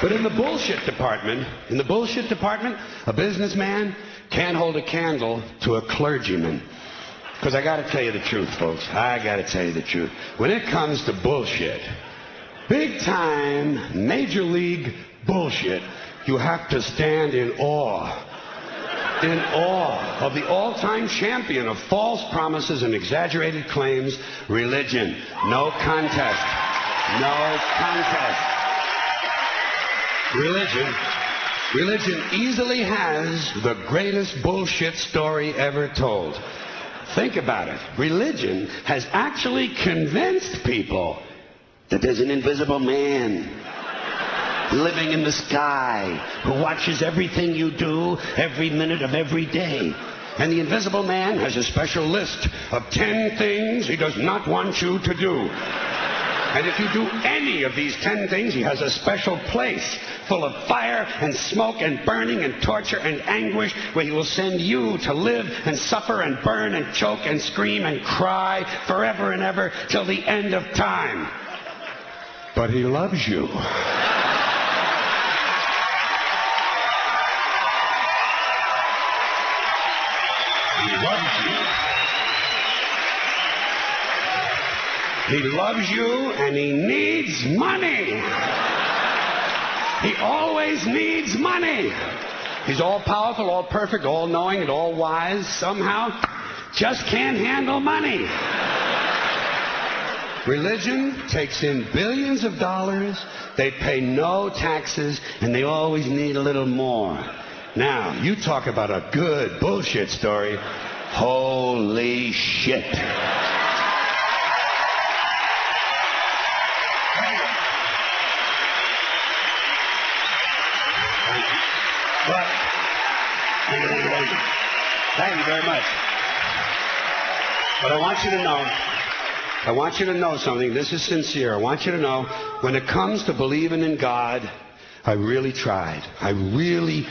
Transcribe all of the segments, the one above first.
But in the bullshit department, a businessman can't hold a candle to a clergyman. Because I got to tell you the truth, folks. I got to tell you the truth. When it comes to bullshit, big time, major league bullshit, you have to stand in awe. In awe of the all-time champion of false promises and exaggerated claims, religion. No contest. No contest. Religion easily has the greatest bullshit story ever told. Think about it. Religion has actually convinced people that there's an invisible man living in the sky who watches everything you do every minute of every day. And the invisible man has a special list of 10 things he does not want you to do. And if you do any of these 10 things, he has a special place full of fire and smoke and burning and torture and anguish where he will send you to live and suffer and burn and choke and scream and cry forever and ever till the end of time. But he loves you. He loves you. He loves you and he needs money. He always needs money. He's all powerful, all perfect, all knowing, and all wise. Somehow, just can't handle money. Religion takes in billions of dollars. They pay no taxes, and they always need a little more. Now, you talk about a good bullshit story. Holy shit. But, thank you very much. But I want you to know something. This is sincere. I want you to know, when it comes to believing in God, I really tried. I really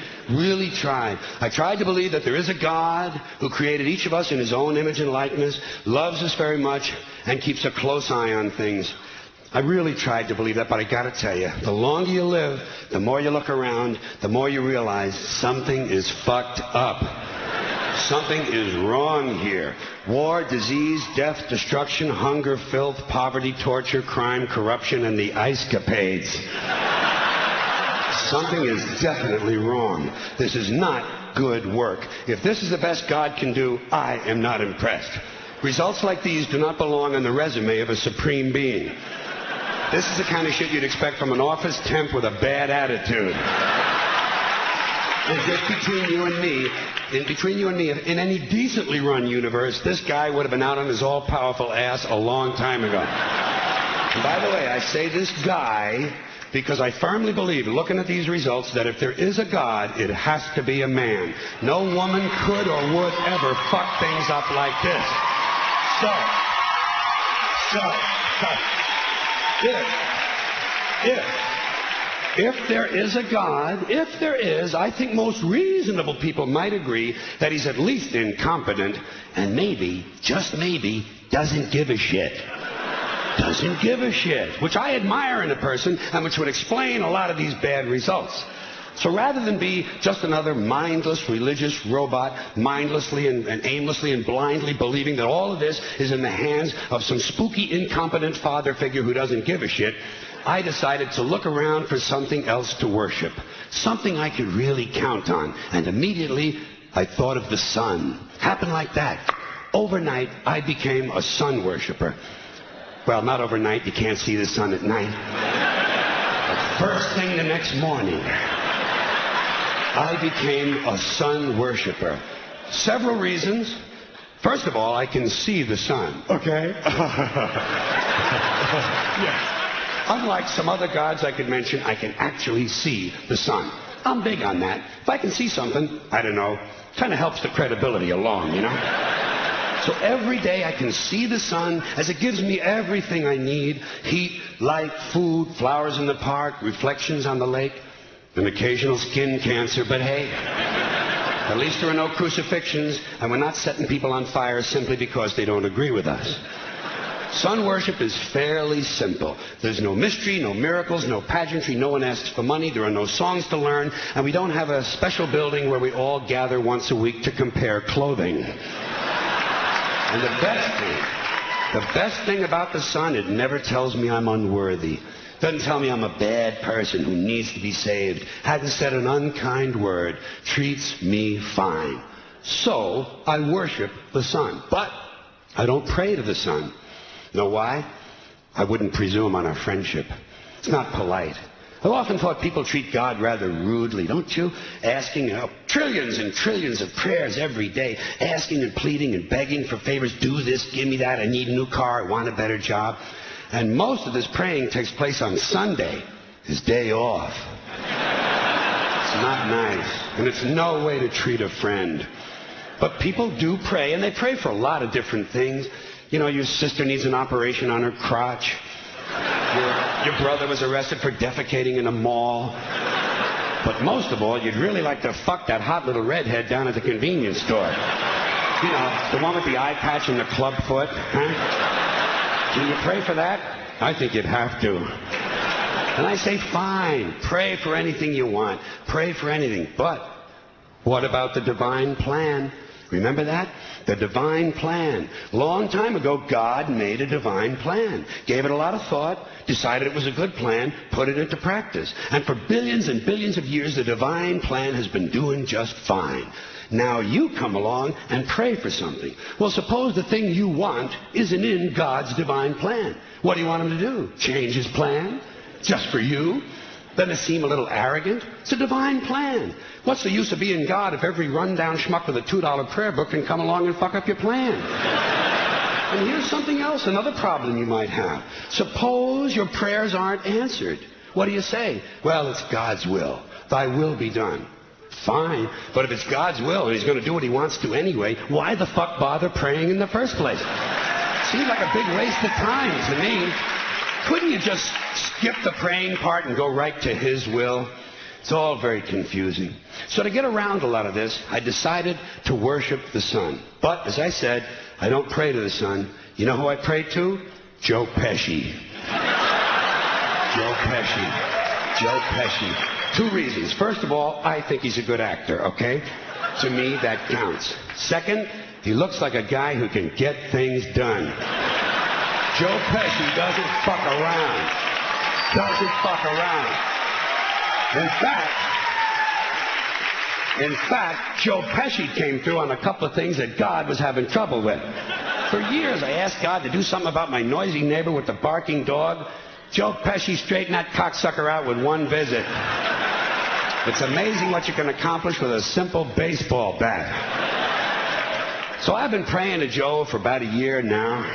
tried. I tried to believe that there is a God who created each of us in his own image and likeness, loves us very much, and keeps a close eye on things. I really tried to believe that, but I got to tell you, the longer you live, the more you look around, the more you realize something is fucked up. Something is wrong here. War, disease, death, destruction, hunger, filth, poverty, torture, crime, corruption, and the ice-capades. Something is definitely wrong. This is not good work. If this is the best God can do, I am not impressed. Results like these do not belong on the resume of a supreme being. This is the kind of shit you'd expect from an office temp with a bad attitude. And just between you and me, in any decently run universe, this guy would have been out on his all-powerful ass a long time ago. And by the way, I say this guy because I firmly believe, looking at these results, that if there is a God, it has to be a man. No woman could or would ever fuck things up like this. If there is a God, if there is, I think most reasonable people might agree that he's at least incompetent and maybe, just maybe, doesn't give a shit. Doesn't give a shit, which I admire in a person and which would explain a lot of these bad results. So rather than be just another mindless religious robot, mindlessly and aimlessly and blindly believing that all of this is in the hands of some spooky, incompetent father figure who doesn't give a shit, I decided to look around for something else to worship, something I could really count on. And immediately, I thought of the sun. Happened like that. Overnight, I became a sun worshiper. Well, not overnight. You can't see the sun at night. But first thing the next morning, I became a sun worshiper. Several reasons. First of all, I can see the sun. Okay? Yes. Unlike some other gods I could mention, I can actually see the sun. I'm big on that. If I can see something, I don't know, kind of helps the credibility along, you know? So every day I can see the sun as it gives me everything I need. Heat, light, food, flowers in the park, reflections on the lake, an occasional skin cancer. But hey, at least there are no crucifixions, and we're not setting people on fire simply because they don't agree with us. Sun worship is fairly simple. There's no mystery, no miracles, no pageantry. No one asks for money. There are no songs to learn. And we don't have a special building where we all gather once a week to compare clothing. And the best thing about the sun, it never tells me I'm unworthy. Doesn't tell me I'm a bad person who needs to be saved. Hasn't said an unkind word. Treats me fine. So I worship the sun. But I don't pray to the sun. Know why? I wouldn't presume on our friendship. It's not polite. I've often thought people treat God rather rudely, don't you? Asking trillions and trillions of prayers every day, asking and pleading and begging for favors. Do this, give me that, I need a new car, I want a better job. And most of this praying takes place on Sunday, his day off. It's not nice, and it's no way to treat a friend. But people do pray, and they pray for a lot of different things. You know, your sister needs an operation on her crotch. Your brother was arrested for defecating in a mall. But most of all, you'd really like to fuck that hot little redhead down at the convenience store. You know, the one with the eye patch and the club foot. Huh? Can you pray for that? I think you'd have to. And I say, fine, pray for anything you want. Pray for anything. But what about the divine plan? Remember that? The divine plan. Long time ago, God made a divine plan. Gave it a lot of thought, decided it was a good plan, put it into practice. And for billions and billions of years, the divine plan has been doing just fine. Now you come along and pray for something. Well, suppose the thing you want isn't in God's divine plan. What do you want him to do? Change his plan? Just for you? Doesn't it seem a little arrogant? It's a divine plan. What's the use of being God if every rundown schmuck with a $2 prayer book can come along and fuck up your plan? And here's something else, another problem you might have. Suppose your prayers aren't answered. What do you say? Well, it's God's will. Thy will be done. Fine, but if it's God's will and he's going to do what he wants to anyway, why the fuck bother praying in the first place? Seems like a big waste of time to me. Couldn't you just skip the praying part and go right to his will? It's all very confusing. So to get around a lot of this, I decided to worship the sun. But, as I said, I don't pray to the sun. You know who I pray to? Joe Pesci. Joe Pesci. Joe Pesci. 2 reasons. First of all, I think he's a good actor, okay? To me, that counts. Second, he looks like a guy who can get things done. Joe Pesci doesn't fuck around. Doesn't fuck around. In fact, Joe Pesci came through on a couple of things that God was having trouble with. For years, I asked God to do something about my noisy neighbor with the barking dog. Joe Pesci straightened that cocksucker out with 1 visit. It's amazing what you can accomplish with a simple baseball bat. So I've been praying to Joe for about a year now.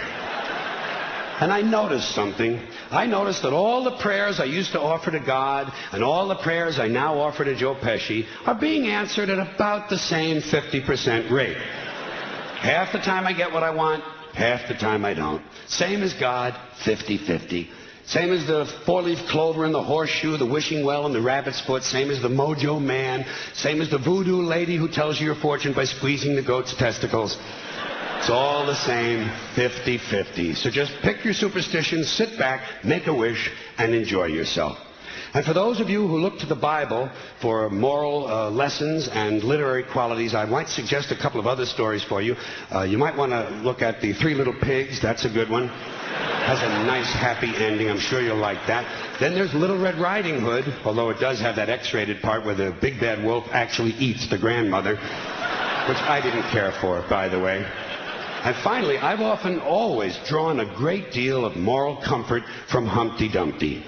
And I noticed something. I noticed that all the prayers I used to offer to God and all the prayers I now offer to Joe Pesci are being answered at about the same 50% rate. Half the time I get what I want, half the time I don't. Same as God, 50-50. Same as the 4-leaf clover and the horseshoe, the wishing well and the rabbit's foot. Same as the mojo man. Same as the voodoo lady who tells you your fortune by squeezing the goat's testicles. It's all the same, 50-50. So just pick your superstitions, sit back, make a wish, and enjoy yourself. And for those of you who look to the Bible for moral lessons and literary qualities, I might suggest a couple of other stories for you. You might want to look at the 3 Little Pigs. That's a good one. Has a nice, happy ending. I'm sure you'll like that. Then there's Little Red Riding Hood, although it does have that X-rated part where the big bad wolf actually eats the grandmother, which I didn't care for, by the way. And finally, I've often always drawn a great deal of moral comfort from Humpty Dumpty.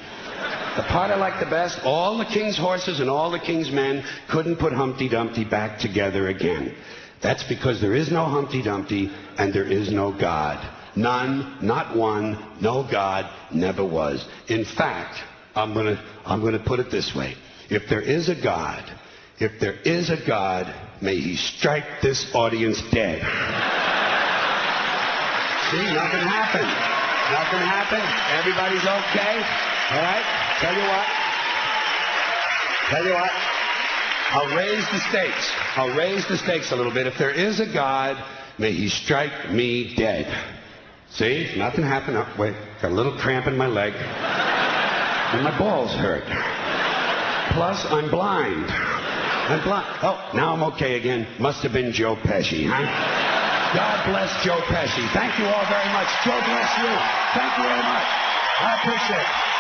The part I like the best, all the king's horses and all the king's men couldn't put Humpty Dumpty back together again. That's because there is no Humpty Dumpty and there is no God. None, not one, no God, never was. In fact, I'm gonna put it this way. If there is a God, may he strike this audience dead. See, nothing happened. Nothing happened. Everybody's okay. All right? Tell you what. I'll raise the stakes. I'll raise the stakes a little bit. If there is a God, may he strike me dead. See? Nothing happened. Oh, wait. Got a little cramp in my leg. And my balls hurt. Plus, I'm blind. I'm blind. Oh, now I'm okay again. Must have been Joe Pesci, huh? God bless Joe Pesci. Thank you all very much. Joe bless you. Thank you very much. I appreciate it.